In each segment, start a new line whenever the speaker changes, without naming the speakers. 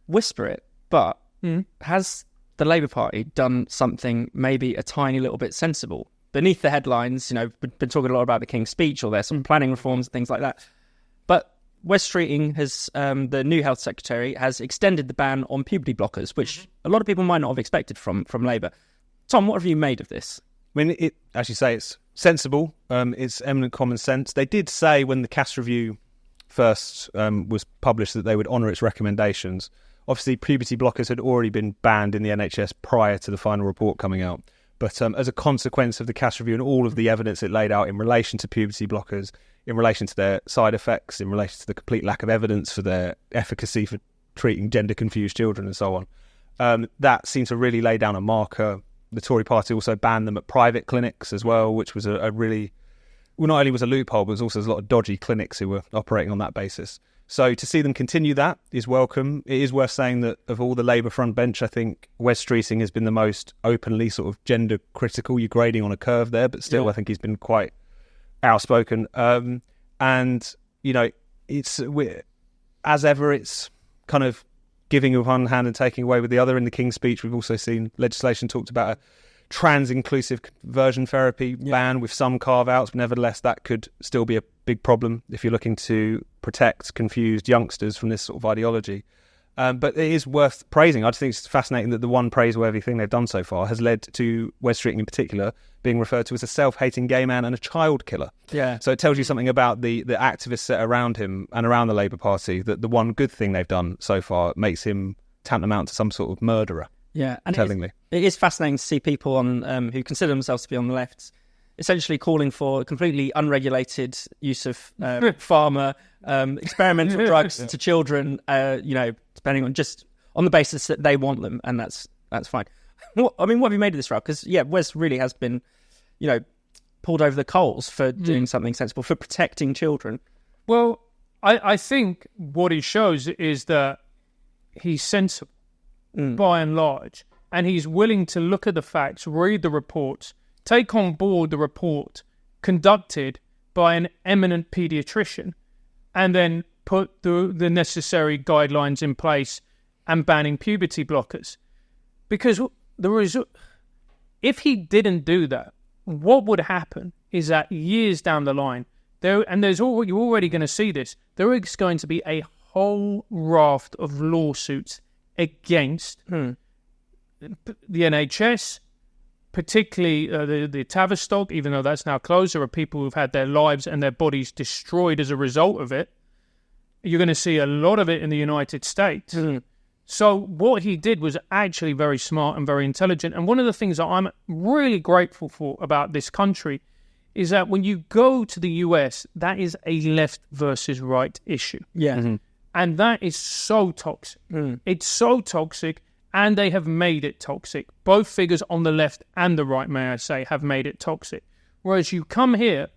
whisper it, but has the Labour Party done something maybe a tiny little bit sensible? Beneath the headlines, been talking a lot about the King's Speech, or there's some planning reforms and things like that. But Wes Streeting has, the new Health Secretary, has extended the ban on puberty blockers, which a lot of people might not have expected from Labour. Tom, what have you made of this?
I mean, as you say, it's sensible. It's eminent common sense. They did say when the Cass Review first was published that they would honour its recommendations. Obviously, puberty blockers had already been banned in the NHS prior to the final report coming out. But as a consequence of the Cass Review and all of the evidence it laid out in relation to puberty blockers, in relation to their side effects, in relation to the complete lack of evidence for their efficacy for treating gender-confused children and so on, that seemed to really lay down a marker. The Tory party also banned them at private clinics as well, which was a really... Well, not only was a loophole, but there's also a lot of dodgy clinics who were operating on that basis. So to see them continue that is welcome. It is worth saying that of all the Labour front bench, I think Wes Streeting has been the most openly sort of gender critical. You're grading on a curve there, but still I think he's been quite outspoken. And, it's as ever, it's kind of giving with one hand and taking away with the other. In the King's Speech, we've also seen legislation talked about a trans-inclusive conversion therapy ban with some carve-outs, but nevertheless that could still be a big problem if you're looking to protect confused youngsters from this sort of ideology. But it is worth praising. I just think it's fascinating that the one praiseworthy thing they've done so far has led to Wes Streeting in particular being referred to as a self-hating gay man and a child killer. Yeah. So it tells you something about the activist set around him and around the Labour Party, that the one good thing they've done so far makes him tantamount to some sort of murderer. Yeah, and tellingly.
It is fascinating to see people on who consider themselves to be on the left essentially calling for completely unregulated use of pharma, experimental drugs to children, depending on just on the basis that they want them, and that's fine. What have you made of this, Ralph? Because Wes really has been, pulled over the coals for doing something sensible, for protecting children.
Well, I think what it shows is that he's sensible. By and large, and he's willing to look at the facts, read the reports, take on board the report conducted by an eminent paediatrician, and then put the necessary guidelines in place and banning puberty blockers. Because if he didn't do that, what would happen is that years down the line, you're already going to see this, there is going to be a whole raft of lawsuits against the NHS, particularly the Tavistock, even though that's now closed. There are people who've had their lives and their bodies destroyed as a result of it. You're going to see a lot of it in the United States. So what he did was actually very smart and very intelligent. And one of the things that I'm really grateful for about this country is that when you go to the US, that is a left versus right issue. Yeah. Mm-hmm. And that is so toxic. It's so toxic, and they have made it toxic. Both figures on the left and the right, may I say, have made it toxic. Whereas you come here,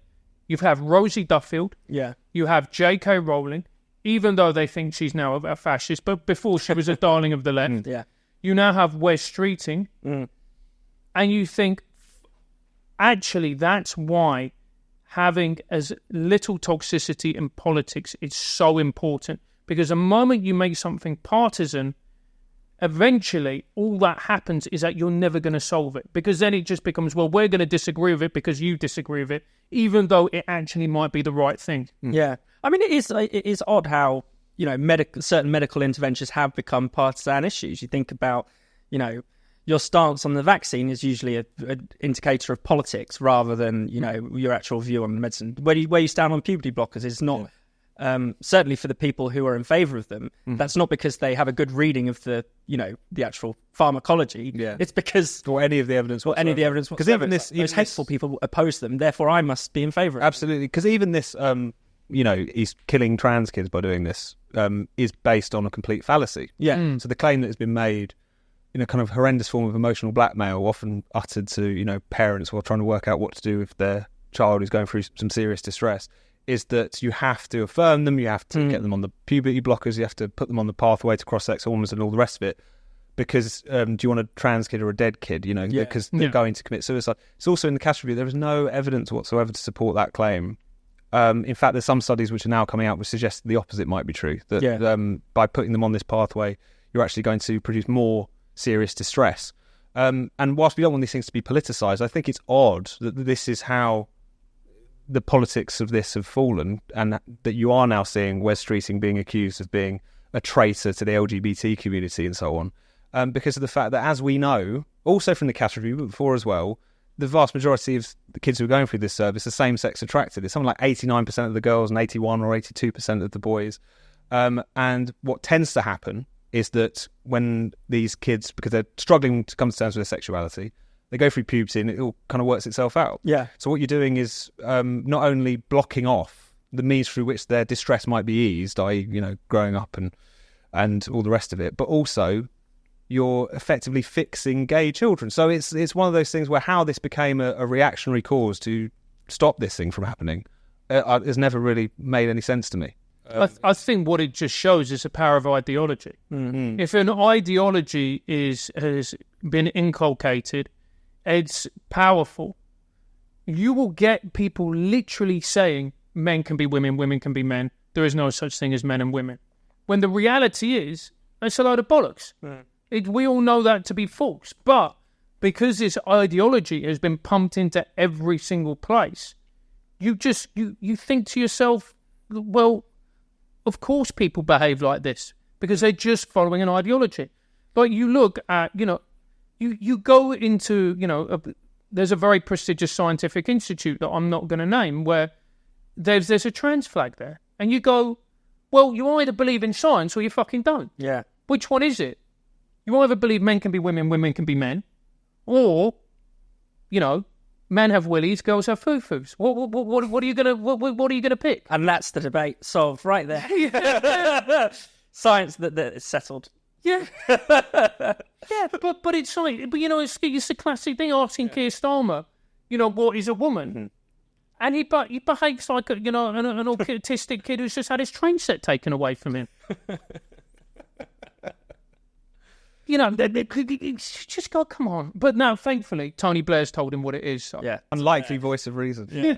you have Rosie Duffield, you have J.K. Rowling, even though they think she's now a fascist, but before she was a darling of the left. You now have Wes Streeting, and you think, actually, that's why having as little toxicity in politics is so important. Because the moment you make something partisan, eventually all that happens is that you're never going to solve it. Because then it just becomes, well, we're going to disagree with it because you disagree with it, even though it actually might be the right thing.
Yeah. I mean, it is odd how, certain medical interventions have become partisan issues. You think about, your stance on the vaccine is usually an indicator of politics rather than, your actual view on medicine. Where you stand on puberty blockers is not... Yeah. Certainly for the people who are in favour of them, that's not because they have a good reading of the actual pharmacology. It's because...
Or any of the evidence whatsoever.
Because even those hateful people oppose them, therefore I must be in favour of them.
Absolutely, because even this, he's killing trans kids by doing this, is based on a complete fallacy. So the claim that has been made in a kind of horrendous form of emotional blackmail, often uttered to, parents while trying to work out what to do with their child who's going through some serious distress, is that you have to affirm them, you have to get them on the puberty blockers, you have to put them on the pathway to cross-sex hormones and all the rest of it, because do you want a trans kid or a dead kid, because they're going to commit suicide. It's also in the Cass Review, there is no evidence whatsoever to support that claim. In fact, there's some studies which are now coming out which suggest the opposite might be true, that by putting them on this pathway, you're actually going to produce more serious distress. And whilst we don't want these things to be politicised, I think it's odd that this is how the politics of this have fallen, and that you are now seeing Wes Streeting being accused of being a traitor to the LGBT community and so on, because of the fact that, as we know, also from the cash review, but before as well, the vast majority of the kids who are going through this service are same-sex attracted. It's something like 89% of the girls and 81 or 82% of the boys. And what tends to happen is that when these kids, because they're struggling to come to terms with their sexuality, they go through puberty and it all kind of works itself out.
Yeah.
So what you're doing is not only blocking off the means through which their distress might be eased, i.e., growing up and all the rest of it, but also you're effectively fixing gay children. So it's one of those things where how this became a reactionary cause to stop this thing from happening has never really made any sense to me.
I think what it just shows is the power of ideology.
Mm-hmm.
If an ideology has been inculcated, it's powerful. You will get people literally saying men can be women, women can be men. There is no such thing as men and women. When the reality is, it's a load of bollocks. We all know that to be false. But because this ideology has been pumped into every single place, you think to yourself, well, of course people behave like this because they're just following an ideology. But you look at, you go into, there's a very prestigious scientific institute that I'm not going to name where there's a trans flag there. And you go, well, you either believe in science or you fucking don't.
Yeah.
Which one is it? You either believe men can be women, women can be men, or, men have willies, girls have foo-foos. What are you gonna pick?
And that's the debate solved right there. Science that is settled.
Yeah, yeah, but it's like, it's a classic thing asking Keir Starmer, what is a woman?
Mm-hmm.
And he behaves like an autistic kid who's just had his train set taken away from him. Just go, come on. But no, thankfully, Tony Blair's told him what it is. So.
Yeah.
Unlikely voice of reason.
Yeah.